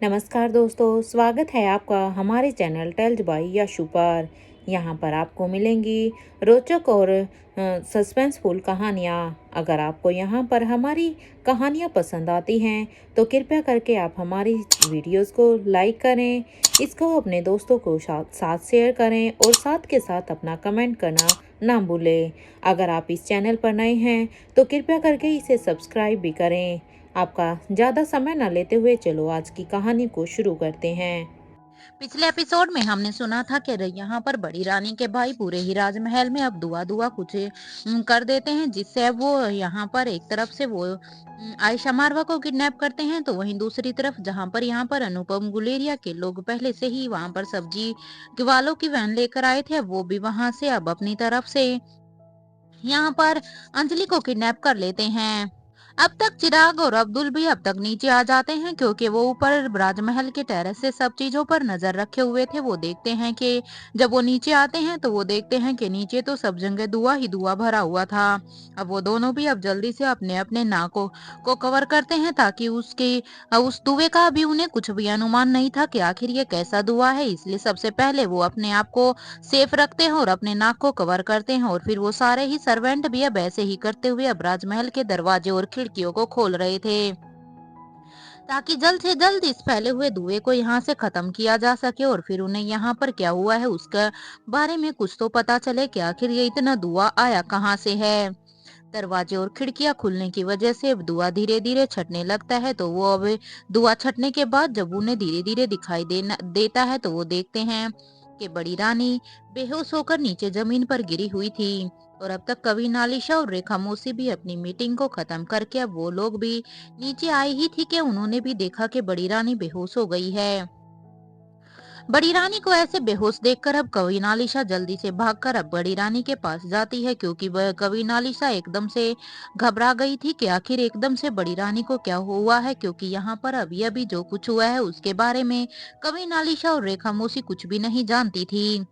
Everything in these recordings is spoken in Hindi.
नमस्कार दोस्तों, स्वागत है आपका हमारे चैनल टेल्स बाय यशु पर। यहाँ पर आपको मिलेंगी रोचक और सस्पेंसफुल कहानियाँ। अगर आपको यहाँ पर हमारी कहानियाँ पसंद आती हैं तो कृपया करके आप हमारी वीडियोस को लाइक करें, इसको अपने दोस्तों को साथ शेयर करें और साथ के साथ अपना कमेंट करना ना भूलें। अगर आप इस चैनल पर नए हैं तो कृपया करके इसे सब्सक्राइब भी करें। आपका ज़्यादा समय न लेते हुए चलो आज की कहानी को शुरू करते हैं। पिछले एपिसोड में हमने सुना था कि यहाँ पर बड़ी रानी के भाई पूरे ही राजमहल में अब दुआ दुआ कुछ कर देते हैं, जिससे अब वो यहाँ पर एक तरफ से वो आयशा मारवा को किडनैप करते हैं, तो वहीं दूसरी तरफ जहाँ पर यहाँ पर अनुपम गुलेरिया के लोग पहले से ही वहाँ पर सब्जी वालों की वैन लेकर आए थे, अब वो भी वहां से अब अपनी तरफ से यहाँ पर अंजलि को किडनैप कर लेते हैं। अब तक चिराग और अब्दुल भी अब तक नीचे आ जाते हैं, क्योंकि वो ऊपर राजमहल के टेरेस से सब चीजों पर नजर रखे हुए थे। वो देखते हैं कि जब वो नीचे आते हैं तो वो देखते हैं कि नीचे तो सब जगह धुआं ही धुआं भरा हुआ था। अब वो दोनों भी अब जल्दी से अपने अपने नाकों को कवर करते हैं, ताकि उस धुएं का भी उन्हें कुछ भी अनुमान नहीं था कि आखिर ये कैसा धुआं है। इसलिए सबसे पहले वो अपने आप को सेफ रखते हैं और अपने नाक को कवर करते हैं, और फिर वो सारे ही सर्वेंट भी अब ऐसे ही करते हुए अब राजमहल के दरवाजे और खिड़कियों को खोल रहे थे, ताकि जल्द से जल्द इस फैले हुए धुएं को यहाँ से खत्म किया जा सके और फिर उन्हें यहाँ पर क्या हुआ है उसके बारे में कुछ तो पता चले कि आखिर ये इतना धुआं आया कहाँ से है। दरवाजे और खिड़कियां खुलने की वजह से अब धुआं धीरे धीरे छटने लगता है, तो वो अब धुआं छटने के बाद जब उन्हें धीरे धीरे दिखाई देता है, तो वो देखते हैं कि बड़ी रानी बेहोश होकर नीचे जमीन पर गिरी हुई थी। और अब तक कवि नालिशा और रेखा मौसी भी अपनी मीटिंग को खत्म करके अब वो लोग भी नीचे आई ही थी कि उन्होंने भी देखा कि बड़ी रानी बेहोश हो गई है। बड़ी रानी को ऐसे बेहोश देखकर अब कवि नालिशा जल्दी से भागकर अब बड़ी रानी के पास जाती है, क्योंकि वह कवि नालिशा एकदम से घबरा गई थी कि आखिर एकदम से बड़ी रानी को क्या हुआ है, क्योंकि यहाँ पर अभी अभी जो कुछ हुआ है उसके बारे में कवि नालिशा और रेखा मौसी कुछ भी नहीं जानती थी।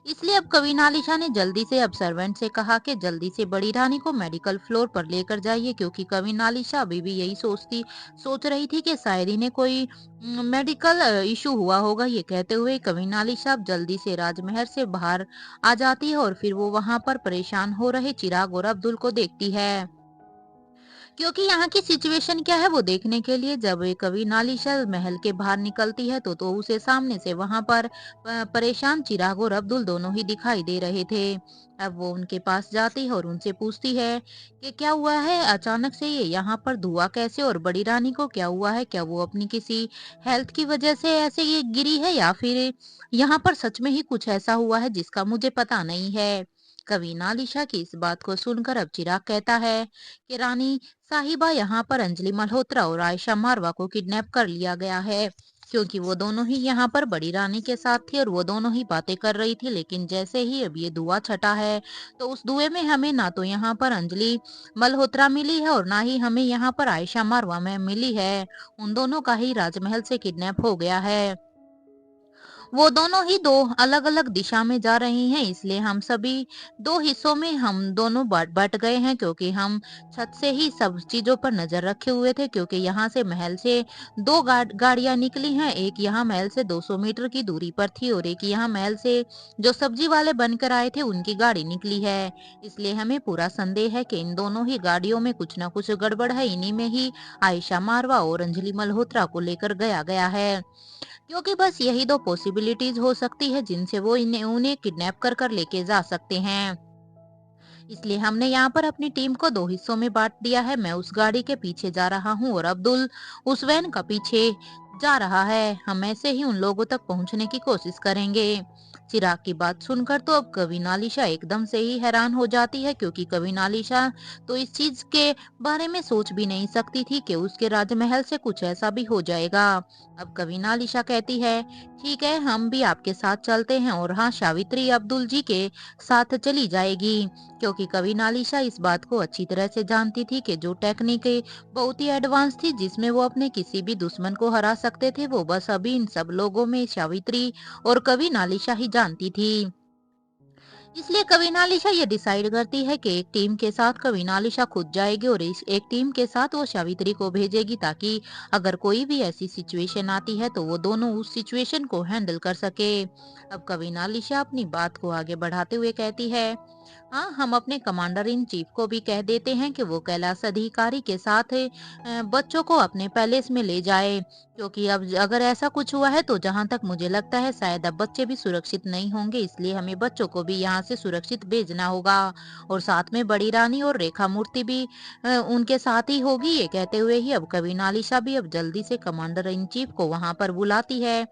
इसलिए अब कवि नालिशा ने जल्दी से अब सर्वेंट से कहा कि जल्दी से बड़ी रानी को मेडिकल फ्लोर पर लेकर जाइए, क्योंकि कवि नालिशा अभी भी यही सोच रही थी कि शायद इन्हें कोई मेडिकल इशू हुआ होगा। ये कहते हुए कवि नालिशा जल्दी से राजमहल से बाहर आ जाती है और फिर वो वहां पर परेशान हो रहे चिराग और अब्दुल को देखती है, क्योंकि यहाँ की सिचुएशन क्या है वो देखने के लिए जब ये कवि नालिशा महल के बाहर निकलती है तो उसे सामने से वहां पर परेशान चिराग और अब्दुल दोनों ही दिखाई दे रहे थे। अब वो उनके पास जाती है और उनसे पूछती है कि क्या हुआ है, अचानक से ये यहाँ पर धुआं कैसे, और बड़ी रानी को क्या हुआ है, क्या वो अपनी किसी हेल्थ की वजह से ऐसे ये गिरी है, या फिर यहाँ पर सच में ही कुछ ऐसा हुआ है जिसका मुझे पता नहीं है। कवि नालिशा की इस बात को सुनकर अब चिराग कहता है कि रानी साहिबा, यहाँ पर अंजलि मल्होत्रा और आयशा मारवा को किडनैप कर लिया गया है, क्योंकि वो दोनों ही यहाँ पर बड़ी रानी के साथ थी और वो दोनों ही बातें कर रही थी। लेकिन जैसे ही अब ये धुआं छटा है तो उस धुएं में हमें ना तो यहाँ पर अंजलि मल्होत्रा मिली है और ना ही हमें यहाँ पर आयशा मारवा में मिली है। उन दोनों का ही राजमहल से किडनैप हो गया है। वो दोनों ही दो अलग अलग दिशा में जा रही हैं, इसलिए हम सभी दो हिस्सों में हम दोनों बट गए हैं, क्योंकि हम छत से ही सब चीजों पर नजर रखे हुए थे, क्योंकि यहाँ से महल से दो गाड़ियां निकली हैं। एक यहाँ महल से 200 मीटर की दूरी पर थी और एक यहाँ महल से जो सब्जी वाले बनकर आए थे उनकी गाड़ी निकली है। इसलिए हमें पूरा संदेह है कि इन दोनों ही गाड़ियों में कुछ ना कुछ गड़बड़ है, इन्हीं में ही आयशा मारवा और अंजलि मल्होत्रा को लेकर गया गया है, क्योंकि बस यही दो पॉसिबिलिटीज हो सकती है जिनसे वो इन्हें उन्हें किडनैप कर लेके जा सकते हैं। इसलिए हमने यहाँ पर अपनी टीम को दो हिस्सों में बांट दिया है। मैं उस गाड़ी के पीछे जा रहा हूँ और अब्दुल उस वैन का पीछे जा रहा है। हम ऐसे ही उन लोगों तक पहुँचने की कोशिश करेंगे। चिराग की बात सुनकर तो अब कवि नालिशा एकदम से ही हैरान हो जाती है, क्योंकि कवि नालिशा तो इस चीज के बारे में सोच भी नहीं सकती थी कि उसके राजमहल से कुछ ऐसा भी हो जाएगा। अब कवि नालिशा कहती है, ठीक है, हम भी आपके साथ चलते हैं, और हाँ, सावित्री अब्दुल जी के साथ चली जाएगी, क्योंकि कवि नालिशा इस बात को अच्छी तरह से जानती थी कि जो टेक्निक बहुत ही एडवांस थी जिसमें वो अपने किसी भी दुश्मन को हरा सकते थे, वो बस अभी इन सब लोगों में सावित्री और कवि नालिशा ही जानती थी। इसलिए कविनालिशा ये डिसाइड करती है कि एक टीम के साथ कविनालिशा खुद जाएगी और इस एक टीम के साथ वो सावित्री को भेजेगी, ताकि अगर कोई भी ऐसी सिचुएशन आती है तो वो दोनों उस सिचुएशन को हैंडल कर सके। अब कविनालिशा अपनी बात को आगे बढ़ाते हुए कहती है, हाँ, हम अपने कमांडर इन चीफ को भी कह देते हैं कि वो कैलाश अधिकारी के साथ बच्चों को अपने पैलेस में ले जाए, क्योंकि अब अगर ऐसा कुछ हुआ है तो जहां तक मुझे लगता है शायद अब बच्चे भी सुरक्षित नहीं होंगे, इसलिए हमें बच्चों को भी यहाँ से सुरक्षित भेजना होगा। और साथ में बड़ी रानी और रेखा मूर्ति भी उनके साथ ही होगी। ये कहते हुए ही अब कविनालिशा भी अब जल्दी से कमांडर इन चीफ को वहां पर बुलाती है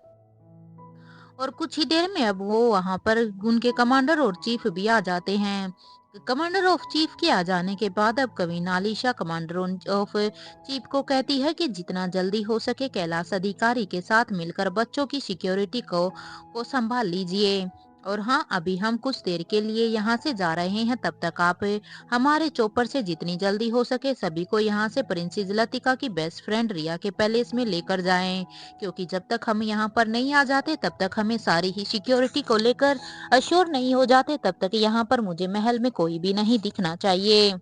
और कुछ ही देर में अब वो वहां पर उनके कमांडर और चीफ भी आ जाते हैं। कमांडर ऑफ चीफ के आ जाने के बाद अब कविनालिशा कमांडर ऑफ चीफ को कहती है कि जितना जल्दी हो सके कैलाश अधिकारी के साथ मिलकर बच्चों की सिक्योरिटी को संभाल लीजिए। और हाँ, अभी हम कुछ देर के लिए यहाँ से जा रहे हैं, तब तक आप हमारे चौपर से जितनी जल्दी हो सके सभी को यहाँ से प्रिंसेस लतिका की बेस्ट फ्रेंड रिया के पैलेस में लेकर जाएं, क्योंकि जब तक हम यहाँ पर नहीं आ जाते तब तक हमें सारी ही सिक्योरिटी को लेकर अश्योर नहीं हो जाते, तब तक यहाँ पर मुझे महल में कोई भी नहीं दिखना चाहिए,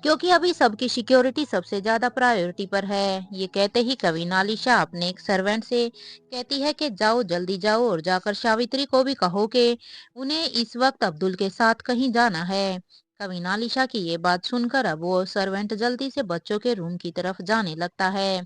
क्योंकि अभी सबकी सिक्योरिटी सबसे ज्यादा प्रायोरिटी पर है। ये कहते ही कविनालिशा अपने एक सर्वेंट से कहती है कि जाओ, जल्दी जाओ और जाकर सावित्री को भी कहो कि उन्हें इस वक्त अब्दुल के साथ कहीं जाना है। कविनालिशा की ये बात सुनकर अब वो सर्वेंट जल्दी से बच्चों के रूम की तरफ जाने लगता है।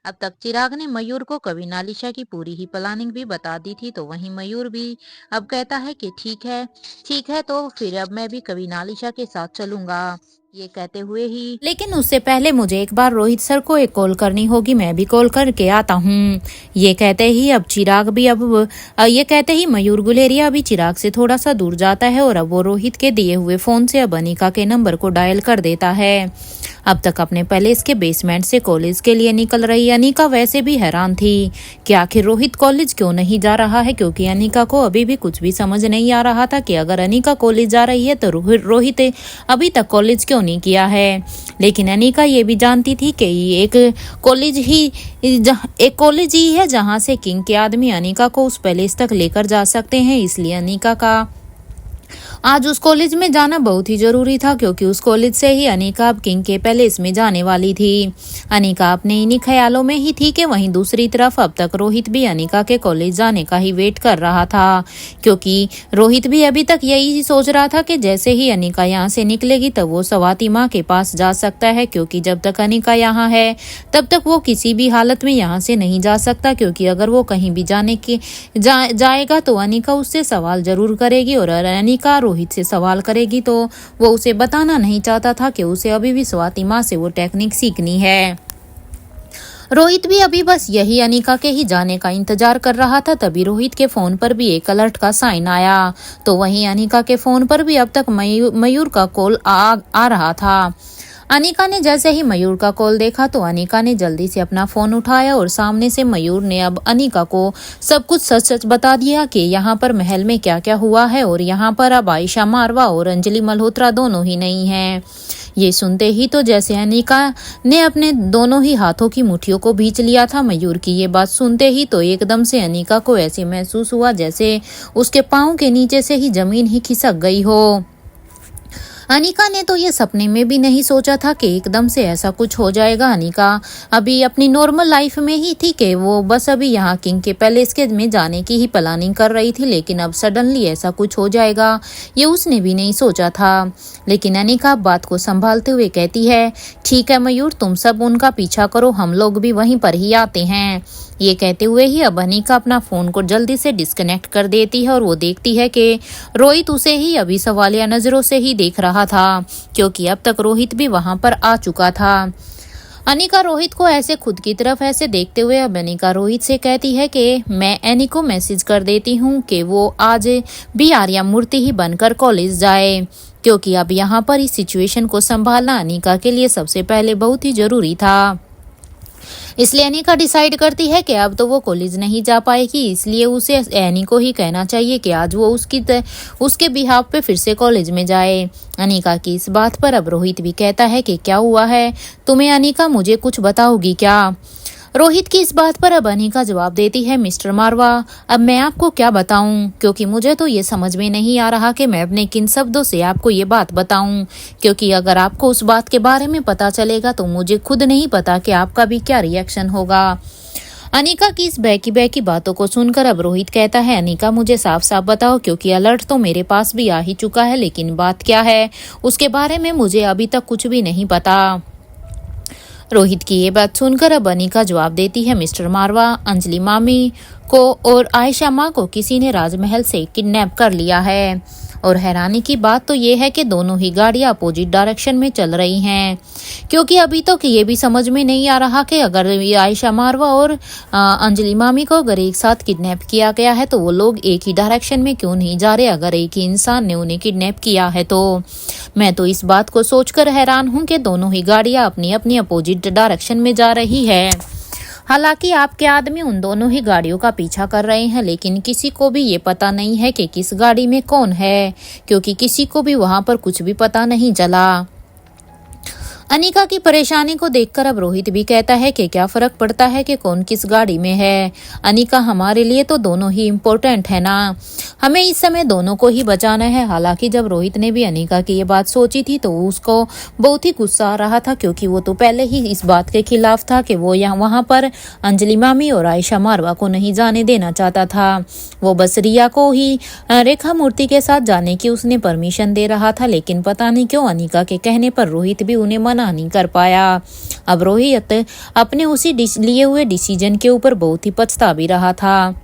अब तक चिराग ने मयूर को कविनालिशा की पूरी ही प्लानिंग भी बता दी थी, तो वहीं मयूर भी अब कहता है कि ठीक है, तो फिर अब मैं भी कविनालिशा के साथ चलूंगा। ये कहते हुए ही लेकिन उससे पहले मुझे एक बार रोहित सर को एक कॉल करनी होगी, मैं भी कॉल करके आता हूँ। ये कहते ही अब चिराग भी ये कहते ही मयूर गुलेरिया भी चिराग से थोड़ा सा दूर जाता है और अब वो रोहित के दिए हुए फोन से अब अनिका के नंबर को डायल कर देता है। अब तक अपने पैलेस के बेसमेंट से कॉलेज के लिए निकल रही अनिका वैसे भी हैरान थी कि आखिर रोहित कॉलेज क्यों नहीं जा रहा है, क्योंकि अनिका को अभी भी कुछ भी समझ नहीं आ रहा था कि अगर अनिका कॉलेज जा रही है तो रोहित अभी तक कॉलेज क्यों नहीं किया है। लेकिन अनिका ये भी जानती थी कि ये एक कॉलेज ही है जहां से किंग के आदमी अनिका को उस पैलेस तक लेकर जा सकते हैं, इसलिए अनिका का आज उस कॉलेज में जाना बहुत ही जरूरी था, क्योंकि उस कॉलेज से ही अनिका अब किंग के पैलेस में जाने वाली थी। अनिका अपने इन्हीं ख्यालों में ही थी कि वहीं दूसरी तरफ अब तक रोहित भी अनिका के कॉलेज जाने का ही वेट कर रहा था, क्योंकि रोहित भी अभी तक यही सोच रहा था कि जैसे ही अनिका यहाँ से निकलेगी तब वो स्वाति माँ के पास जा सकता है, क्योंकि जब तक अनिका यहाँ है तब तक वो किसी भी हालत में यहाँ से नहीं जा सकता, क्योंकि अगर वो कहीं भी जाएगा तो अनिका उससे सवाल जरूर करेगी और अनिका रोहित से सवाल करेगी तो वो उसे बताना नहीं चाहता था कि उसे अभी भी स्वाति माँ से वो टेक्निक सीखनी है। रोहित भी अभी बस यही अनिका के ही जाने का इंतजार कर रहा था। तभी रोहित के फोन पर भी एक अलर्ट का साइन आया, तो वहीं अनिका के फोन पर भी अब तक मयूर का कॉल आ रहा था। अनिका ने जैसे ही मयूर का कॉल देखा तो अनिका ने जल्दी से अपना फोन उठाया और सामने से मयूर ने अब अनिका को सब कुछ सच सच बता दिया कि यहाँ पर महल में क्या क्या हुआ है और यहाँ पर अब आयशा मारवा और अंजलि मल्होत्रा दोनों ही नहीं हैं। ये सुनते ही तो जैसे अनिका ने अपने दोनों ही हाथों की मुट्ठियों को भींच लिया था। मयूर की ये बात सुनते ही तो एकदम से अनिका को ऐसे महसूस हुआ जैसे उसके पाँव के नीचे से ही जमीन ही खिसक गई हो। अनिका ने तो ये सपने में भी नहीं सोचा था कि एकदम से ऐसा कुछ हो जाएगा। अनिका अभी अपनी नॉर्मल लाइफ में ही थी कि वो बस अभी यहाँ किंग के पैलेस के में जाने की ही प्लानिंग कर रही थी, लेकिन अब सडनली ऐसा कुछ हो जाएगा ये उसने भी नहीं सोचा था। लेकिन अनिका बात को संभालते हुए कहती है, ठीक है मयूर, तुम सब उनका पीछा करो, हम लोग भी वहीं पर ही आते हैं। ये कहते हुए ही अब अनिका अपना फोन को जल्दी से डिस्कनेक्ट कर देती है और वो देखती है कि रोहित उसे ही अभी सवालिया नजरों से ही देख रहा था, क्योंकि अब तक रोहित भी वहां पर आ चुका था। अनिका रोहित को ऐसे खुद की तरफ ऐसे देखते हुए अब अनिका रोहित से कहती है कि मैं एनी को मैसेज कर देती हूँ कि वो आज भी आर्या मूर्ति ही बनकर कॉलेज जाए, क्योंकि अब यहाँ पर इस सिचुएशन को संभालना अनिका के लिए सबसे पहले बहुत ही जरूरी था। इसलिए अनिका डिसाइड करती है कि अब तो वो कॉलेज नहीं जा पाएगी, इसलिए उसे एनी को ही कहना चाहिए कि आज वो उसके बिहाफ पे फिर से कॉलेज में जाए। अनिका की इस बात पर अब रोहित भी कहता है कि क्या हुआ है तुम्हें अनिका, मुझे कुछ बताओगी क्या। रोहित की इस बात पर अब अनिका जवाब देती है, मिस्टर मारवा, अब मैं आपको क्या बताऊं, क्योंकि मुझे तो ये समझ में नहीं आ रहा कि मैं अपने किन शब्दों से आपको ये बात बताऊं, क्योंकि अगर आपको उस बात के बारे में पता चलेगा तो मुझे खुद नहीं पता कि आपका भी क्या रिएक्शन होगा। अनिका की इस बहकी बातों को सुनकर अब रोहित कहता है, अनिका मुझे साफ साफ बताओ, क्योंकि अलर्ट तो मेरे पास भी आ ही चुका है, लेकिन बात क्या है उसके बारे में मुझे अभी तक कुछ भी नहीं पता। रोहित की ये बात सुनकर अब अनिका जवाब देती है, मिस्टर मारवा, अंजलि मामी को और आयशा माँ को किसी ने राजमहल से किडनैप कर लिया है, और हैरानी की बात तो ये है कि दोनों ही गाड़ियां अपोजिट डायरेक्शन में चल रही हैं, क्योंकि अभी तक ये भी समझ में नहीं आ रहा कि अगर ये आयशा मारवा और अंजलि मामी को अगर एक साथ किडनैप किया गया है तो वो लोग एक ही डायरेक्शन में क्यों नहीं जा रहे, अगर एक ही इंसान ने उन्हें किडनैप किया है तो। मैं तो इस बात को सोचकर हैरान हूँ कि दोनों ही गाड़ियां अपनी अपनी अपोजिट डायरेक्शन में जा रही है। हालांकि आपके आदमी उन दोनों ही गाड़ियों का पीछा कर रहे हैं, लेकिन किसी को भी ये पता नहीं है कि किस गाड़ी में कौन है, क्योंकि किसी को भी वहां पर कुछ भी पता नहीं चला। अनिका की परेशानी को देखकर अब रोहित भी कहता है कि क्या फर्क पड़ता है कि कौन किस गाड़ी में है, अनिका हमारे लिए तो दोनों ही इम्पोर्टेंट है ना, हमें इस समय दोनों को ही बचाना है। हालांकि जब रोहित ने भी अनिका की ये बात सोची थी तो उसको बहुत ही गुस्सा आ रहा था, क्योंकि वो तो पहले ही इस बात के खिलाफ था कि वो वहां पर अंजलि मामी और आयशा मारवा को नहीं जाने देना चाहता था। वो बस रिया को ही रेखा मूर्ति के साथ जाने की उसने परमिशन दे रहा था, लेकिन पता नहीं क्यों अनिका के कहने पर रोहित भी उन्हें मना नहीं कर पाया। अब रोहित अपने उसी लिए हुए डिसीजन के ऊपर बहुत ही पछता भी रहा था।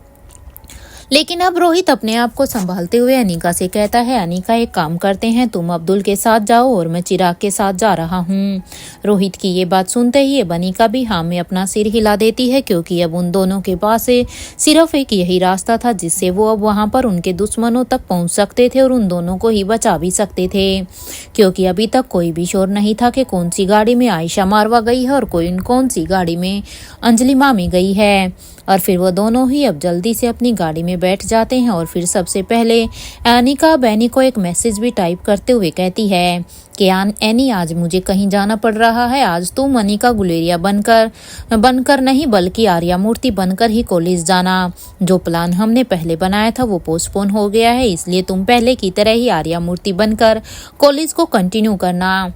लेकिन अब रोहित अपने आप को संभालते हुए अनिका से कहता है, अनिका एक काम करते हैं, तुम अब्दुल के साथ जाओ और मैं चिराग के साथ जा रहा हूँ। रोहित की ये बात सुनते ही अब अनिका भी हाँ में अपना सिर हिला देती है, क्योंकि अब उन दोनों के पास सिर्फ एक यही रास्ता था जिससे वो अब वहाँ पर उनके दुश्मनों तक पहुँच सकते थे और उन दोनों को ही बचा भी सकते थे, क्योंकि अभी तक कोई भी शोर नहीं था कि कौन सी गाड़ी में आयशा मारवा गई है और कौन सी गाड़ी में अंजलि मामी गई है। और फिर वो दोनों ही अब जल्दी से अपनी गाड़ी में बैठ जाते हैं और फिर सबसे पहले अनिका बैनी को एक मैसेज भी टाइप करते हुए कहती है कि एनी आज मुझे कहीं जाना पड़ रहा है, आज तुम अनिका गुलेरिया बनकर नहीं बल्कि आर्या मूर्ति बनकर ही कॉलेज जाना। जो प्लान हमने पहले बनाया था वो पोस्टपोन हो गया है, इसलिए तुम पहले की तरह ही आर्या मूर्ति बनकर कॉलेज को कंटिन्यू करना।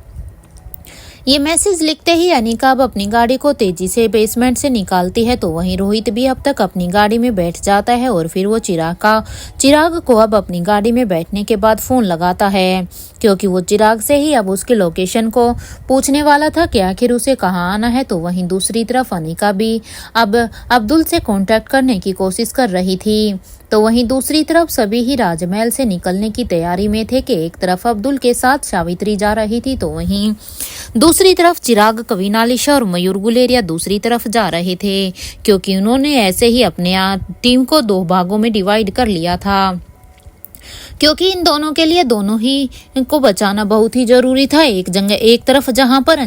ये मैसेज लिखते ही अनिका अब अपनी गाड़ी को तेजी से बेसमेंट से निकालती है, तो वहीं रोहित भी अब तक अपनी गाड़ी में बैठ जाता है और फिर वो चिराग को अब अपनी गाड़ी में बैठने के बाद फोन लगाता है, क्योंकि वो चिराग से ही अब उसके लोकेशन को पूछने वाला था कि आखिर उसे कहाँ आना है। तो वहीं दूसरी तरफ अनिका भी अब अब्दुल से कांटेक्ट करने की कोशिश कर रही थी। तो वहीं दूसरी तरफ सभी ही राजमहल से निकलने की तैयारी में थे कि एक तरफ अब्दुल के साथ सावित्री जा रही थी, तो वहीं दूसरी तरफ चिराग, कविनालिशा और मयूर गुलेरिया दूसरी तरफ जा रहे थे, क्योंकि उन्होंने ऐसे ही अपने टीम को 2 भागों में डिवाइड कर लिया था, क्योंकि इन दोनों के लिए दोनों ही को बचाना बहुत ही जरूरी था। एक तरफ जहां पर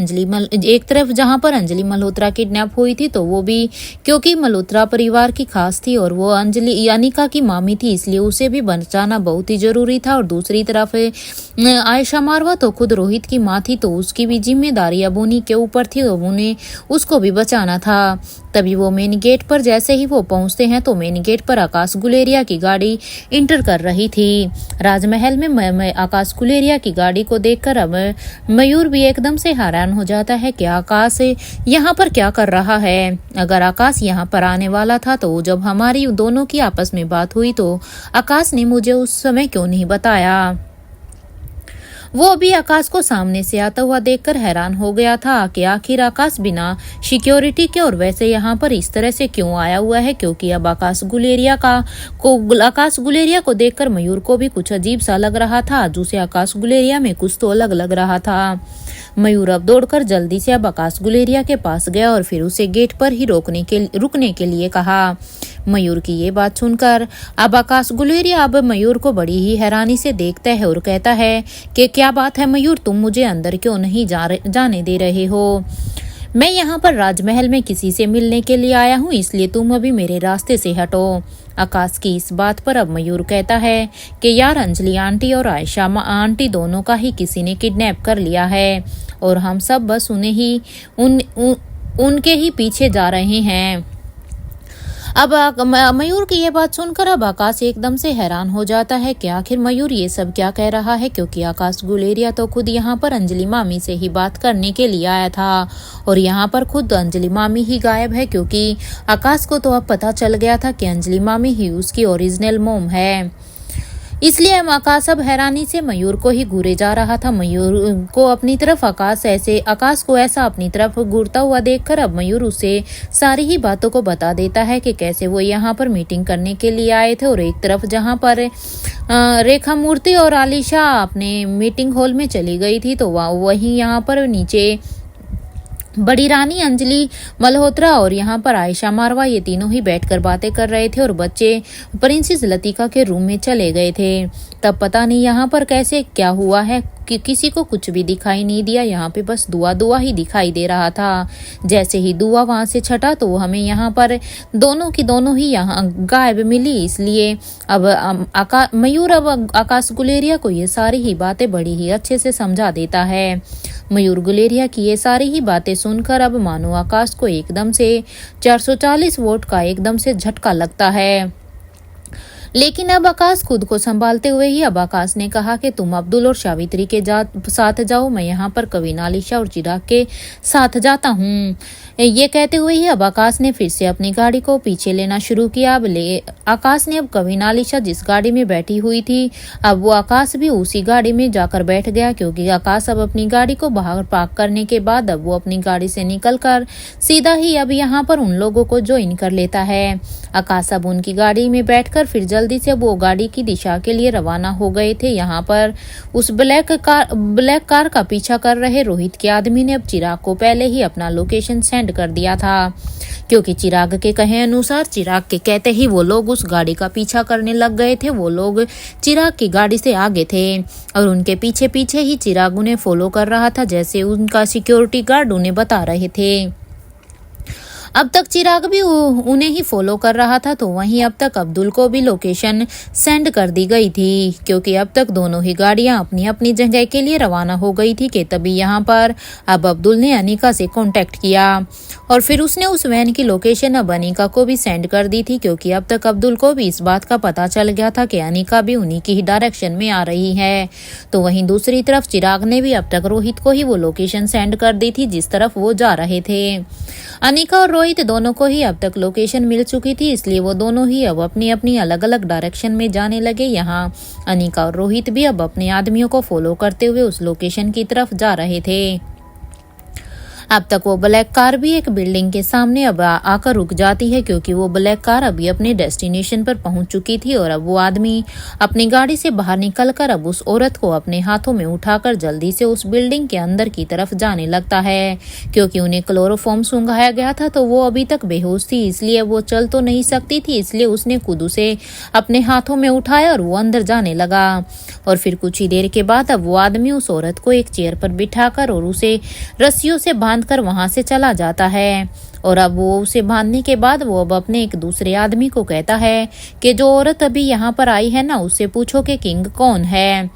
अंजलि मल्होत्रा किडनैप हुई थी, तो वो भी क्योंकि मल्होत्रा परिवार की खास थी और वो अंजलि अनिका की मामी थी, इसलिए उसे भी बचाना बहुत ही जरूरी था। और दूसरी तरफ आयशा मारवा तो खुद रोहित की माँ थी, तो उसकी भी जिम्मेदारी अब उन्हीं के ऊपर थी और उन्हें उसको भी बचाना था। तभी वो मेन गेट पर जैसे ही वो पहुंचते हैं तो मेन गेट पर आकाश गुलेरिया की गाड़ी इंटर कर रही थी। राजमहल में आकाश गुलेरिया की गाड़ी को देखकर अब मयूर भी एकदम से हैरान हो जाता है कि आकाश यहाँ पर क्या कर रहा है। अगर आकाश यहाँ पर आने वाला था तो जब हमारी दोनों की आपस में बात हुई तो आकाश ने मुझे उस समय क्यों नहीं बताया। वो भी आकाश को सामने से आता हुआ देखकर हैरान हो गया था कि आखिर आकाश बिना सिक्योरिटी के और वैसे यहाँ पर इस तरह से क्यों आया हुआ है, क्योंकि अब आकाश गुलेरिया को देखकर मयूर को भी कुछ अजीब सा लग रहा था। आज उसे आकाश गुलेरिया में कुछ तो अलग लग रहा था। मयूर अब दौड़कर जल्दी से अब आकाश गुलेरिया के पास गया और फिर उसे गेट पर ही रुकने के लिए कहा। मयूर की ये बात सुनकर अब आकाश गुलेरिया अब मयूर को बड़ी ही हैरानी से देखता है और कहता है कि क्या बात है मयूर, तुम मुझे अंदर क्यों नहीं जाने दे रहे हो। मैं यहाँ पर राजमहल में किसी से मिलने के लिए आया हूँ, इसलिए तुम अभी मेरे रास्ते से हटो। आकाश की इस बात पर अब मयूर कहता है कि यार अंजलि आंटी और आयशा आंटी दोनों का ही किसी ने किडनैप कर लिया है और हम सब बस उनके ही पीछे जा रहे हैं। अब मयूर की ये बात सुनकर अब आकाश एकदम से हैरान हो जाता है कि आखिर मयूर ये सब क्या कह रहा है, क्योंकि आकाश गुलेरिया तो खुद यहाँ पर अंजलि मामी से ही बात करने के लिए आया था और यहाँ पर खुद अंजलि मामी ही गायब है, क्योंकि आकाश को तो अब पता चल गया था कि अंजलि मामी ही उसकी ओरिजिनल मोम है। इसलिए आकाश अब हैरानी से मयूर को ही घूरे जा रहा था। मयूर को अपनी तरफ आकाश को ऐसा अपनी तरफ घूरता हुआ देखकर अब मयूर उसे सारी ही बातों को बता देता है कि कैसे वो यहाँ पर मीटिंग करने के लिए आए थे और एक तरफ जहाँ पर रेखा मूर्ति और आलिशा अपने मीटिंग हॉल में चली गई थी, तो वही यहाँ पर नीचे बड़ी रानी अंजलि मल्होत्रा और यहाँ पर आयशा मारवा ये तीनों ही बैठकर बातें कर रहे थे और बच्चे प्रिंसेस लतिका के रूम में चले गए थे। तब पता नहीं यहाँ पर कैसे क्या हुआ है कि किसी को कुछ भी दिखाई नहीं दिया, यहाँ पे बस दुआ ही दिखाई दे रहा था। जैसे ही दुआ वहां से छटा तो हमें यहाँ पर दोनों की दोनों ही यहाँ गायब मिली। इसलिए अब मयूर अब आकाश गुलेरिया को ये सारी ही बातें बड़ी ही अच्छे से समझा देता है। मयूर गुलेरिया की ये सारी ही बातें सुनकर अब मानो आकाश को एकदम से 440 वोट का एकदम से झटका लगता है। लेकिन अब आकाश खुद को संभालते हुए ही अब आकाश ने कहा कि तुम अब्दुल और सावित्री के साथ जाओ, मैं यहाँ पर कविन, आलिशा और चिराग के साथ जाता हूँ। ये कहते हुए ही अब आकाश ने फिर से अपनी गाड़ी को पीछे लेना शुरू किया। आकाश ने अब कविन, आलिशा जिस गाड़ी में बैठी हुई थी अब वो आकाश भी उसी गाड़ी में जाकर बैठ गया, क्योंकि आकाश अब अपनी गाड़ी को बाहर पार्क करने के बाद अब वो अपनी गाड़ी से निकलकर सीधा ही अब यहाँ पर उन लोगों को ज्वाइन कर लेता है। आकाश अब उनकी गाड़ी में बैठकर फिर जल्दी से वो गाड़ी की दिशा के लिए रवाना हो गए थे। यहाँ पर उस ब्लैक कार का पीछा कर रहे रोहित के आदमी ने अब चिराग को पहले ही अपना लोकेशन सेंड कर दिया था, क्योंकि चिराग के कहे अनुसार चिराग के कहते ही वो लोग उस गाड़ी का पीछा करने लग गए थे। वो लोग चिराग की गाड़ी से आगे थे और उनके पीछे पीछे ही चिराग उन्हें फॉलो कर रहा था, जैसे उनका सिक्योरिटी गार्ड उन्हें बता रहे थे। अब तक चिराग भी उन्हें ही फॉलो कर रहा था, तो वहीं अब तक अब्दुल को भी लोकेशन सेंड कर दी गई थी, क्योंकि अब तक दोनों ही गाड़ियां अपनी अपनी जगह के लिए रवाना हो गई थी कि तभी यहाँ पर अब अब्दुल ने अनिका से कांटेक्ट किया और फिर उसने उस वैन की लोकेशन अब अनिका को भी सेंड कर दी थी, क्योंकि अब तक अब्दुल को भी इस बात का पता चल गया था कि अनिका भी उन्हीं की ही डायरेक्शन में आ रही है। तो वहीं दूसरी तरफ चिराग ने भी अब तक रोहित को ही वो लोकेशन सेंड कर दी थी जिस तरफ वो जा रहे थे। अनिका और रोहित दोनों को ही अब तक लोकेशन मिल चुकी थी, इसलिए वो दोनों ही अब अपनी अपनी अलग अलग डायरेक्शन में जाने लगे। यहाँ अनिका और रोहित भी अब अपने आदमियों को फॉलो करते हुए उस लोकेशन की तरफ जा रहे थे। अब तक वो ब्लैक कार भी एक बिल्डिंग के सामने अब आकर रुक जाती है, क्योंकि वो ब्लैक कार अभी अपने डेस्टिनेशन पर पहुंच चुकी थी और अब वो आदमी अपनी गाड़ी से बाहर निकलकर अब उस औरत को अपने हाथों में उठाकर जल्दी से उस बिल्डिंग के अंदर की तरफ जाने लगता है, क्योंकि उन्हें क्लोरोफॉर्म सुंघाया गया था तो वो अभी तक बेहोश थी, इसलिए वो चल तो नहीं सकती थी। इसलिए उसने खुद उसे अपने हाथों में उठाया और वो अंदर जाने लगा। और फिर कुछ ही देर के बाद अब वो आदमी उस औरत को एक चेयर पर बिठाकर और उसे रस्सियों से बांधकर वहां से चला जाता है। और अब वो उसे बांधने के बाद वो अब अपने एक दूसरे आदमी को कहता है कि जो औरत अभी यहाँ पर आई है ना, उससे पूछो कि किंग कौन है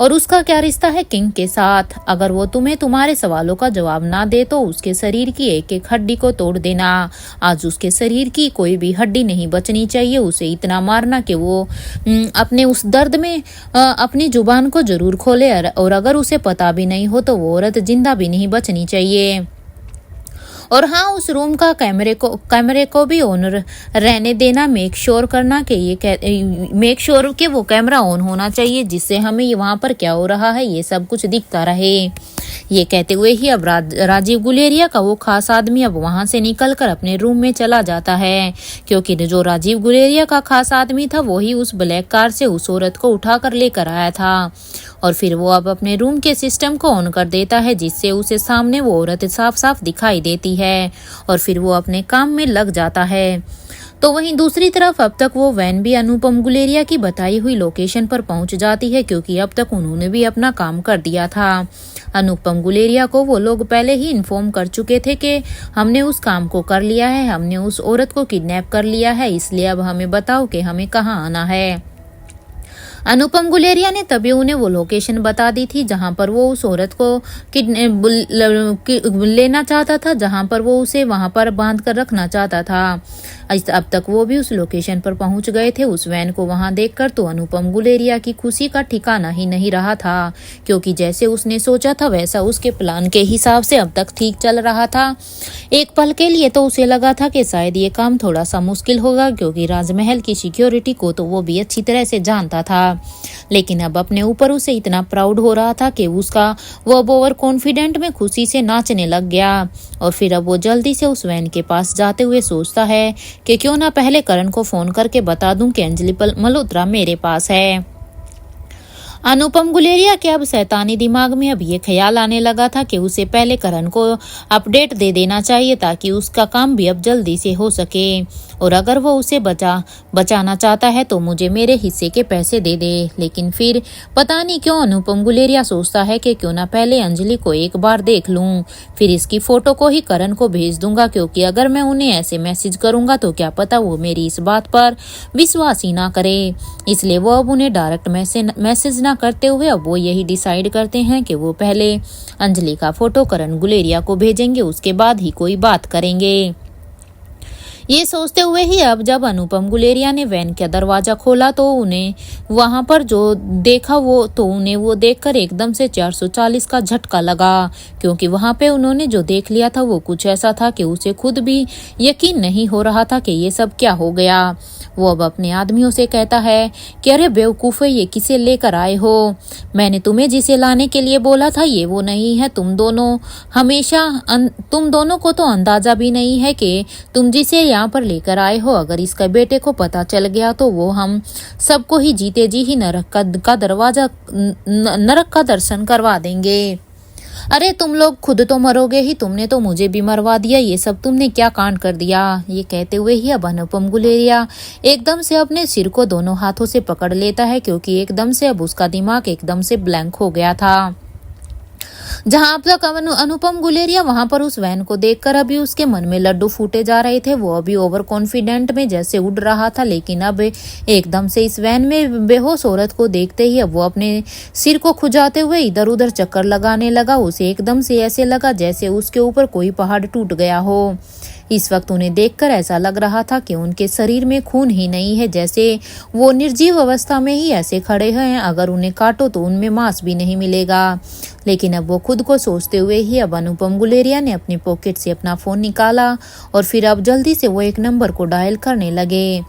और उसका क्या रिश्ता है किंग के साथ। अगर वो तुम्हें तुम्हारे सवालों का जवाब ना दे तो उसके शरीर की एक एक हड्डी को तोड़ देना। आज उसके शरीर की कोई भी हड्डी नहीं बचनी चाहिए। उसे इतना मारना कि वो अपने उस दर्द में अपनी जुबान को जरूर खोले, और अगर उसे पता भी नहीं हो तो वो औरत जिंदा भी नहीं बचनी चाहिए। और हाँ, उस रूम का कैमरे को भी ऑन रहने देना। मेक श्योर करना कि मेक श्योर कि वो कैमरा ऑन होना चाहिए, जिससे हमें वहाँ पर क्या हो रहा है ये सब कुछ दिखता रहे। ये कहते हुए ही अब राजीव गुलेरिया का वो खास आदमी अब वहां से निकलकर अपने रूम में चला जाता है, क्योंकि जो राजीव गुलेरिया का खास आदमी था वो ही उस ब्लैक कार से उस औरत को उठाकर लेकर आया था। और फिर वो अब अपने रूम के सिस्टम को ऑन कर देता है, जिससे उसे सामने वो औरत साफ साफ दिखाई देती है और फिर वो अपने काम में लग जाता है। तो वहीं दूसरी तरफ अब तक वो वैन भी अनुपम गुलेरिया की बताई हुई लोकेशन पर पहुंच जाती है, क्योंकि अब तक उन्होंने भी अपना काम कर दिया था। अनुपम गुलेरिया को वो लोग पहले ही इन्फॉर्म कर चुके थे कि हमने उस काम को कर लिया है, हमने उस औरत को किडनैप कर लिया है, इसलिए अब हमें बताओ कि हमें कहाँ आना है। अनुपम गुलेरिया ने तभी उन्हें वो लोकेशन बता दी थी जहां पर वो उस औरत को लेना चाहता था, जहां पर वो उसे वहां पर बांध कर रखना चाहता था। अब तक वो भी उस लोकेशन पर पहुंच गए थे। उस वैन को वहां देखकर तो अनुपम गुलेरिया की खुशी का ठिकाना ही नहीं रहा था, क्योंकि जैसे उसने सोचा था वैसा उसके प्लान के हिसाब से अब तक ठीक चल रहा था। एक पल के लिए तो उसे लगा था कि शायद ये काम थोड़ा सा मुश्किल होगा, क्योंकि राजमहल की सिक्योरिटी को तो वो भी अच्छी तरह से जानता था। लेकिन अब अपने ऊपर उसे इतना प्राउड हो रहा था कि उसका वो अब ओवर कॉन्फिडेंट में खुशी से नाचने लग गया। और फिर अब वो जल्दी से उस वैन के पास जाते हुए सोचता है कि क्यों ना पहले करण को फोन करके बता दूं कि अंजलि मल्होत्रा मेरे पास है। अनुपम गुलेरिया के अब शैतानी दिमाग में अब ये ख्याल आने लगा था कि उसे पहले करण को अपडेट दे देना चाहिए, ताकि उसका काम भी अब जल्दी से हो सके। और अगर वो उसे बचाना चाहता है तो मुझे मेरे हिस्से के पैसे दे दे। लेकिन फिर पता नहीं क्यों अनुपम गुलेरिया सोचता है कि क्यों ना पहले अंजलि को एक बार देख लूं, फिर इसकी फोटो को ही करण को भेज दूंगा, क्योंकि अगर मैं उन्हें ऐसे मैसेज करूंगा तो क्या पता वो मेरी इस बात पर विश्वास ही ना करे। इसलिए वो अब उन्हें डायरेक्ट मैसेज ना करते हुए अब वो यही डिसाइड करते हैं कि वो पहले अंजलि का फोटो करण गुलेरिया को भेजेंगे, उसके बाद ही कोई बात करेंगे। ये सोचते हुए ही अब जब अनुपम गुलेरिया ने वैन का दरवाजा खोला तो उन्हें वहां पर जो देखा उन्हें वो देखकर एकदम से 440 का झटका लगा, क्योंकि वहां पे उन्होंने जो देख लिया था वो कुछ ऐसा था कि उसे खुद भी यकीन नहीं हो रहा था कि ये सब क्या हो गया। वो अब अपने आदमियों से कहता है कि अरे बेवकूफ़े, ये किसे लेकर आए हो? मैंने तुम्हें जिसे लाने के लिए बोला था ये वो नहीं है। तुम दोनों को तो अंदाजा भी नहीं है कि तुम जिसे यहाँ पर लेकर आए हो, अगर इसका बेटे को पता चल गया तो वो हम सबको ही जीते जी ही नरक का दर्शन करवा देंगे। अरे तुम लोग खुद तो मरोगे ही, तुमने तो मुझे भी मरवा दिया, ये सब तुमने क्या कांड कर दिया। ये कहते हुए ही अब अनुपम गुलेरिया एकदम से अपने सिर को दोनों हाथों से पकड़ लेता है, क्योंकि एकदम से अब उसका दिमाग एकदम से ब्लैंक हो गया था। जहां अब तक अनुपम गुलेरिया वहां पर उस वैन को देखकर अभी उसके मन में लड्डू फूटे जा रहे थे। वो अभी ओवर कॉन्फिडेंट में जैसे उड़ रहा था, लेकिन अब एकदम से इस वैन में बेहोश औरत को देखते ही अब वो अपने सिर को खुजाते हुए इधर उधर चक्कर लगाने लगा। उसे एकदम से ऐसे लगा जैसे उसके ऊपर कोई पहाड़ टूट गया हो। इस वक्त उन्हें देखकर ऐसा लग रहा था कि उनके शरीर में खून ही नहीं है, जैसे वो निर्जीव अवस्था में ही ऐसे खड़े हैं। अगर उन्हें काटो तो उनमें मांस भी नहीं मिलेगा। लेकिन अब वो खुद को सोचते हुए ही अब अनुपम गुलेरिया ने अपनी पॉकेट से अपना फोन निकाला और फिर अब जल्दी से वो एक नंबर को डायल करने लगे।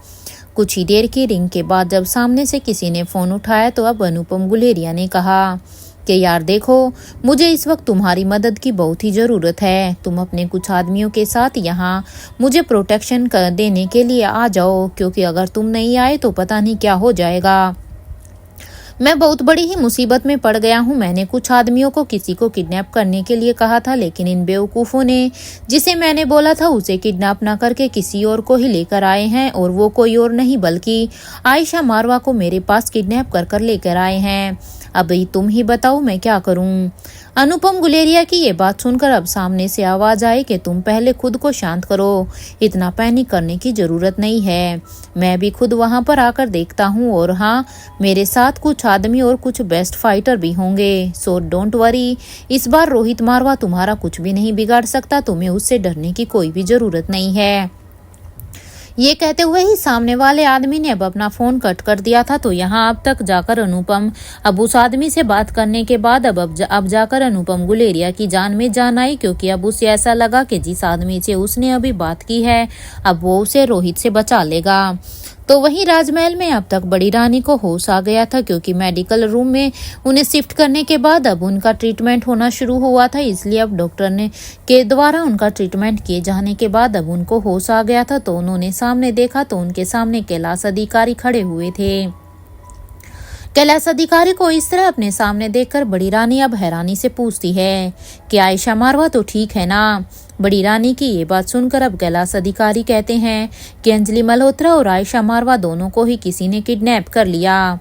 कुछ ही देर की रिंग के बाद जब सामने से किसी ने फोन उठाया तो अब अनुपम गुलेरिया ने कहा कि यार देखो, मुझे इस वक्त तुम्हारी मदद की बहुत ही ज़रूरत है। तुम अपने कुछ आदमियों के साथ यहाँ मुझे प्रोटेक्शन देने के लिए आ जाओ, क्योंकि अगर तुम नहीं आए तो पता नहीं क्या हो जाएगा। मैं बहुत बड़ी ही मुसीबत में पड़ गया हूँ। मैंने कुछ आदमियों को किसी को किडनैप करने के लिए कहा था, लेकिन इन बेवकूफ़ों ने जिसे मैंने बोला था उसे किडनैप ना करके किसी और को ही लेकर आए हैं, और वो कोई और नहीं बल्कि आयशा मारवा को मेरे पास किडनैप कर लेकर आए हैं। अब तुम ही बताओ मैं क्या करूं। अनुपम गुलेरिया की ये बात सुनकर अब सामने से आवाज आई कि तुम पहले खुद को शांत करो, इतना पैनिक करने की जरूरत नहीं है। मैं भी खुद वहां पर आकर देखता हूँ, और हाँ, मेरे साथ कुछ आदमी और कुछ बेस्ट फाइटर भी होंगे, सो डोंट वरी। इस बार रोहित मारवा तुम्हारा कुछ भी नहीं बिगाड़ सकता, तुम्हें उससे डरने की कोई भी जरूरत नहीं है। ये कहते हुए ही सामने वाले आदमी ने अब अपना फोन कट कर दिया था। तो यहाँ अब तक जाकर अनुपम अब उस आदमी से बात करने के बाद अब जाकर अनुपम गुलेरिया की जान में जान आई, क्योंकि अब उसे ऐसा लगा कि जिस आदमी से उसने अभी बात की है अब वो उसे रोहित से बचा लेगा। तो वहीं राजमहल में अब तक बड़ी रानी को होश आ गया था, क्योंकि मेडिकल रूम में उन्हें शिफ्ट करने के बाद अब उनका ट्रीटमेंट होना शुरू हुआ था। इसलिए अब डॉक्टर ने के द्वारा उनका ट्रीटमेंट किए जाने के बाद अब उनको होश आ गया था। तो उन्होंने सामने देखा तो उनके सामने कैलाश अधिकारी खड़े हुए थे। कैलाश अधिकारी को इस तरह अपने सामने देखकर बड़ी रानी अब हैरानी से पूछती है कि आयशा मारवा तो ठीक है ना। बड़ी रानी की ये बात सुनकर अब कैलाश अधिकारी कहते हैं कि अंजलि मल्होत्रा और आयशा मारवा दोनों को ही किसी ने किडनैप कर लिया।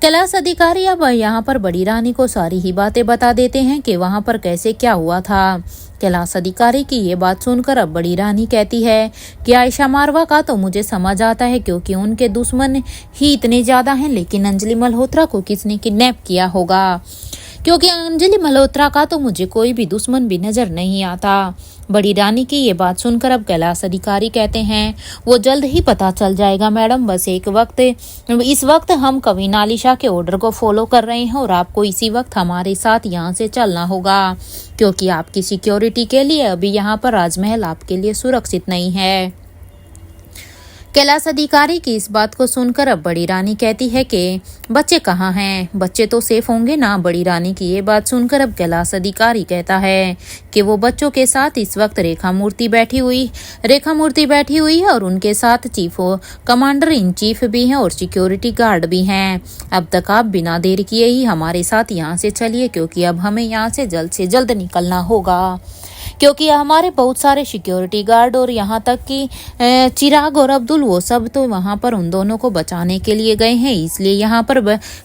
कैलाश अधिकारी अब यहाँ पर बड़ी रानी को सारी ही बातें बता देते हैं कि वहां पर कैसे क्या हुआ था। कैलाश अधिकारी की ये बात सुनकर अब बड़ी रानी कहती है कि आयशा मारवा का तो मुझे समझ आता है, क्योंकि उनके दुश्मन ही इतने ज्यादा हैं, लेकिन अंजलि मल्होत्रा को किसने किडनैप किया होगा? क्योंकि अंजलि मल्होत्रा का तो मुझे कोई भी दुश्मन भी नजर नहीं आता। बड़ी रानी की ये बात सुनकर अब कैलाश अधिकारी कहते हैं वो जल्द ही पता चल जाएगा मैडम, बस इस वक्त हम कवीना आलिशा के ऑर्डर को फॉलो कर रहे हैं और आपको इसी वक्त हमारे साथ यहाँ से चलना होगा, क्योंकि आपकी सिक्योरिटी के लिए अभी यहाँ पर राजमहल आपके लिए सुरक्षित नहीं है। कैलाश अधिकारी की इस बात को सुनकर अब बड़ी रानी कहती है कि बच्चे कहाँ हैं? बच्चे तो सेफ होंगे ना? बड़ी रानी की ये बात सुनकर अब कैलाश अधिकारी कहता है कि वो बच्चों के साथ इस वक्त रेखा मूर्ति बैठी हुई है और उनके साथ कमांडर इन चीफ भी हैं और सिक्योरिटी गार्ड भी हैं। अब तक आप बिना देर किए ही हमारे साथ यहाँ से चलिए, क्योंकि अब हमें यहाँ से जल्द निकलना होगा, क्योंकि हमारे बहुत सारे सिक्योरिटी गार्ड और यहाँ तक कि चिराग और अब्दुल वो सब तो वहाँ पर उन दोनों को बचाने के लिए गए हैं। इसलिए यहाँ पर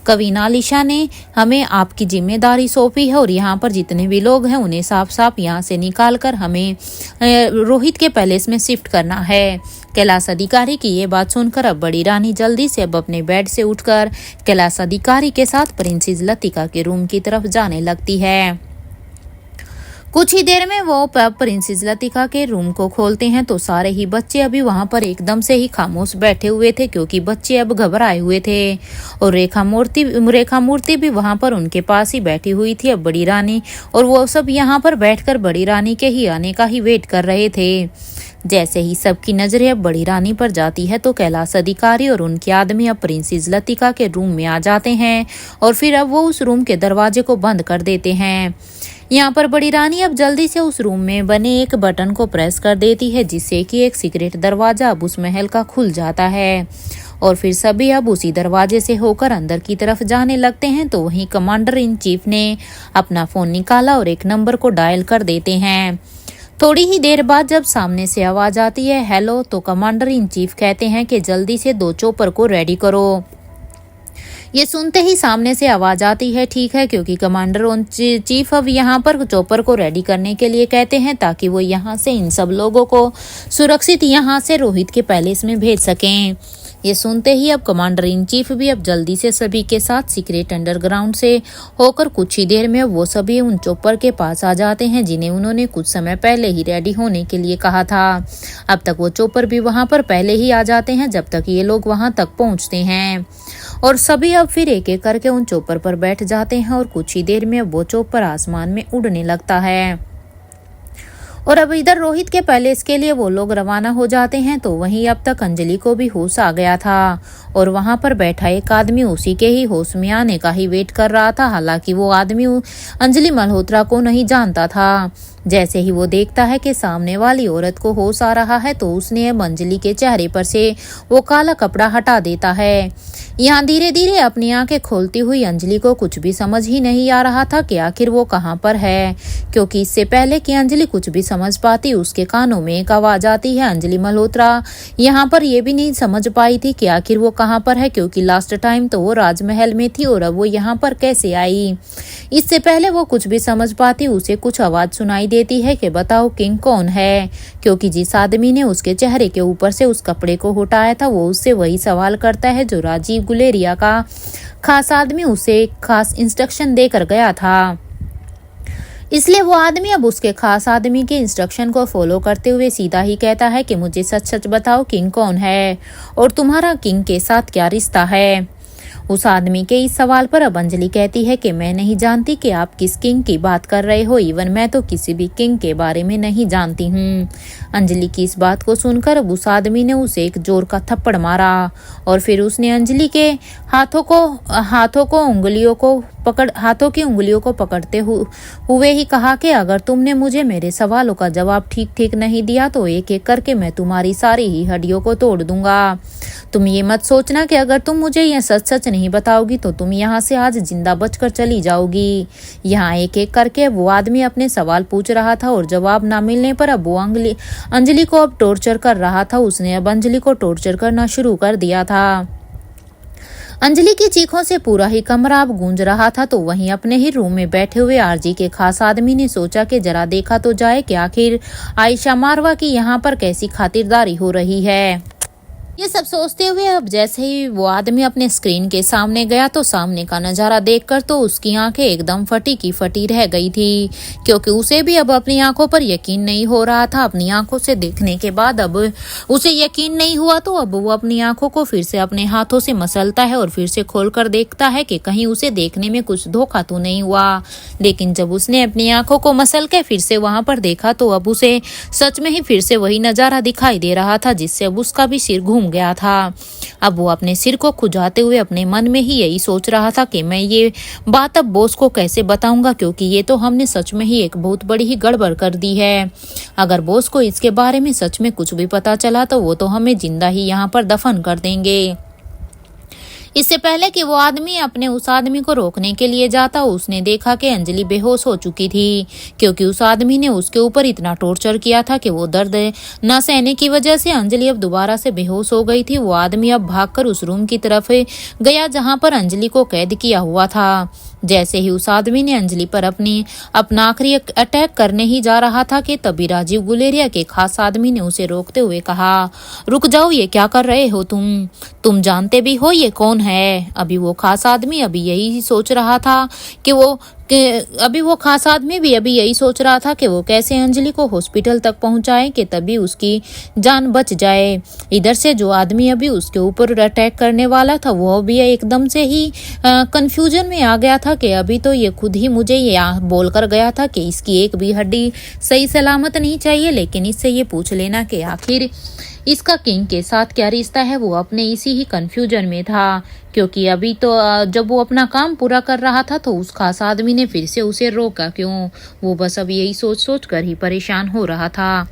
कवीना आलिशा ने हमें आपकी जिम्मेदारी सौंपी है और यहाँ पर जितने भी लोग हैं उन्हें साफ साफ यहाँ से निकाल कर हमें रोहित के पैलेस में शिफ्ट करना है। कैलाश अधिकारी की ये बात सुनकर अब बड़ी रानी जल्दी से अब अपने बेड से उठकर कैलाश अधिकारी के साथ प्रिंसेस लतिका के रूम की तरफ जाने लगती है। कुछ ही देर में वो प्रिंसेस लतिका के रूम को खोलते हैं तो सारे ही बच्चे अभी वहां पर एकदम से ही खामोश बैठे हुए थे, क्योंकि बच्चे अब घबराए हुए थे और रेखा मूर्ति भी वहां पर उनके पास ही बैठी हुई थी। अब बड़ी रानी और वो सब यहाँ पर बैठकर बड़ी रानी के ही आने का ही वेट कर रहे थे। जैसे ही सबकी नजरें अब बड़ी रानी पर जाती है तो कैलाश अधिकारी और उनके आदमी अब प्रिंसेस लतिका के रूम में आ जाते हैं और फिर अब वो उस रूम के दरवाजे को बंद कर देते हैं। यहाँ पर बड़ी रानी अब जल्दी से उस रूम में बने एक बटन को प्रेस कर देती है, जिससे कि एक सीक्रेट दरवाजा अब उस महल का खुल जाता है और फिर सभी अब उसी दरवाजे से होकर अंदर की तरफ जाने लगते हैं। तो वहीं कमांडर इन चीफ ने अपना फोन निकाला और एक नंबर को डायल कर देते हैं। थोड़ी ही देर बाद जब सामने से आवाज आती है हेलो, तो कमांडर इन चीफ कहते हैं कि जल्दी से 2 चॉपर को रेडी करो। ये सुनते ही सामने से आवाज आती है ठीक है, क्योंकि कमांडर ऑन चीफ अब यहाँ पर चॉपर को रेडी करने के लिए कहते हैं ताकि वो यहाँ से इन सब लोगों को सुरक्षित यहाँ से रोहित के पैलेस में भेज सकें। ये सुनते ही अब कमांडर इन चीफ भी अब जल्दी से सभी के साथ सीक्रेट अंडरग्राउंड से होकर कुछ ही देर में वो सभी उन चॉपर के पास आ जाते हैं जिन्हें उन्होंने कुछ समय पहले ही रेडी होने के लिए कहा था। अब तक वो चॉपर भी वहां पर पहले ही आ जाते हैं जब तक ये लोग वहां तक पहुंचते हैं और सभी अब फिर एक एक करके उन चॉपर पर बैठ जाते हैं और कुछ ही देर में वो चॉपर आसमान में उड़ने लगता है। और अब इधर रोहित के पैलेस के लिए वो लोग रवाना हो जाते हैं। तो वहीं अब तक अंजलि को भी होश आ गया था और वहां पर बैठा एक आदमी उसी के ही होश में आने का ही वेट कर रहा था। हालांकि वो आदमी अंजलि मल्होत्रा को नहीं जानता था। जैसे ही वो देखता है कि सामने वाली औरत को होश आ रहा है तो उसने अब अंजलि के चेहरे पर से वो काला कपड़ा हटा देता है। यहाँ धीरे धीरे अपनी आंखें खोलती हुई अंजलि को कुछ भी समझ ही नहीं आ रहा था कि आखिर वो कहाँ पर है, क्योंकि इससे पहले कि अंजलि कुछ भी समझ पाती उसके कानों में एक आवाज आती है। अंजलि मल्होत्रा यहाँ पर ये भी नहीं समझ पाई थी कि आखिर वो कहाँ पर है, क्योंकि लास्ट टाइम तो वो राजमहल में थी और अब वो यहाँ पर कैसे आई। इससे पहले वो कुछ भी समझ पाती उसे कुछ आवाज सुनाई देती है कि बताओ किंग कौन है, क्योंकि जिस आदमी ने उसके चेहरे के ऊपर से उस कपड़े को हटाया था वो उससे वही सवाल करता है जो राजीव गुलेरिया का खास आदमी उसे एक खास इंस्ट्रक्शन देकर गया था। इसलिए वो आदमी अब उसके खास आदमी के इंस्ट्रक्शन को फॉलो करते हुए सीधा ही कहता है कि मुझे सच सच बताओ किंग कौन है और तुम्हारा किंग के साथ क्या रिश्ता है। उस आदमी के इस सवाल पर अब अंजलि कहती है कि मैं नहीं जानती कि आप किस किंग की बात कर रहे हो, इवन मैं तो किसी भी किंग के बारे में नहीं जानती हूँ। अंजलि की इस बात को सुनकर अब उस आदमी ने उसे एक जोर का थप्पड़ मारा और फिर उसने अंजलि के हाथों की उंगलियों को पकड़ते हुए ही कहा कि अगर तुमने मुझे मेरे सवालों का जवाब ठीक नहीं दिया तो एक एक करके मैं तुम्हारी सारी ही हड्डियों को तोड़ दूंगा। तुम ये मत सोचना कि अगर तुम मुझे यह सच नहीं बताओगी तो तुम यहाँ से आज जिंदा बचकर चली जाओगी। यहाँ एक एक करके वो आदमी अपने सवाल पूछ रहा था और जवाब ना मिलने पर अब वो अंजलि को अब टॉर्चर कर रहा था। उसने अब अंजलि को टॉर्चर करना शुरू कर दिया था। अंजलि की चीखों से पूरा ही कमरा अब गूंज रहा था। तो वहीं अपने ही रूम में बैठे हुए आरजी के खास आदमी ने सोचा कि जरा देखा तो जाए कि आखिर आयशा मारवा की यहाँ पर कैसी खातिरदारी हो रही है। ये सब सोचते हुए अब जैसे ही वो आदमी अपने स्क्रीन के सामने गया तो सामने का नजारा देखकर तो उसकी आंखें एकदम फटी की फटी रह गई थी, क्योंकि उसे भी अब अपनी आंखों पर यकीन नहीं हो रहा था। अपनी आंखों से देखने के बाद अब उसे यकीन नहीं हुआ तो अब वो अपनी आंखों को फिर से अपने हाथों से मसलता है और फिर से खोलकर देखता है कि कहीं उसे देखने में कुछ धोखा तो नहीं हुआ। लेकिन जब उसने अपनी आंखों को मसल के फिर से वहां पर देखा तो अब उसे सच में ही फिर से वही नजारा दिखाई दे रहा था, जिससे अब उसका भी सिर घूम गया था। अब वो अपने सिर को खुजाते हुए अपने मन में ही यही सोच रहा था कि मैं ये बात अब बॉस को कैसे बताऊंगा, क्योंकि ये तो हमने सच में ही एक बहुत बड़ी ही गड़बड़ कर दी है। अगर बॉस को इसके बारे में सच में कुछ भी पता चला तो वो तो हमें जिंदा ही यहाँ पर दफन कर देंगे। इससे पहले कि वो आदमी अपने उस आदमी को रोकने के लिए जाता, उसने देखा कि अंजलि बेहोश हो चुकी थी, क्योंकि उस आदमी ने उसके ऊपर इतना टॉर्चर किया था कि वो दर्द न सहने की वजह से अंजलि अब दोबारा से बेहोश हो गई थी। वो आदमी अब भागकर उस रूम की तरफ गया जहां पर अंजलि को कैद किया हुआ था। जैसे ही उस आदमी ने अंजलि पर अपना आखिरी अटैक करने ही जा रहा था कि तभी राजीव गुलेरिया के खास आदमी ने उसे रोकते हुए कहा, रुक जाओ, ये क्या कर रहे हो तुम जानते भी हो ये कौन है? अभी वो खास आदमी अभी यही सोच रहा था कि वो कैसे अंजलि को हॉस्पिटल तक पहुंचाए कि तभी उसकी जान बच जाए। इधर से जो आदमी अभी उसके ऊपर अटैक करने वाला था वो भी एकदम से ही कंफ्यूजन में आ गया था कि अभी तो ये खुद ही मुझे यहाँ बोल कर गया था कि इसकी एक भी हड्डी सही सलामत नहीं चाहिए, लेकिन इससे ये पूछ लेना कि आखिर इसका किंग के साथ क्या रिश्ता है। वो अपने इसी ही कंफ्यूजन में था, क्योंकि अभी तो जब वो अपना काम पूरा कर रहा था तो उस खास आदमी ने फिर से उसे रोका क्यों। वो बस अब यही सोच कर ही परेशान हो रहा था।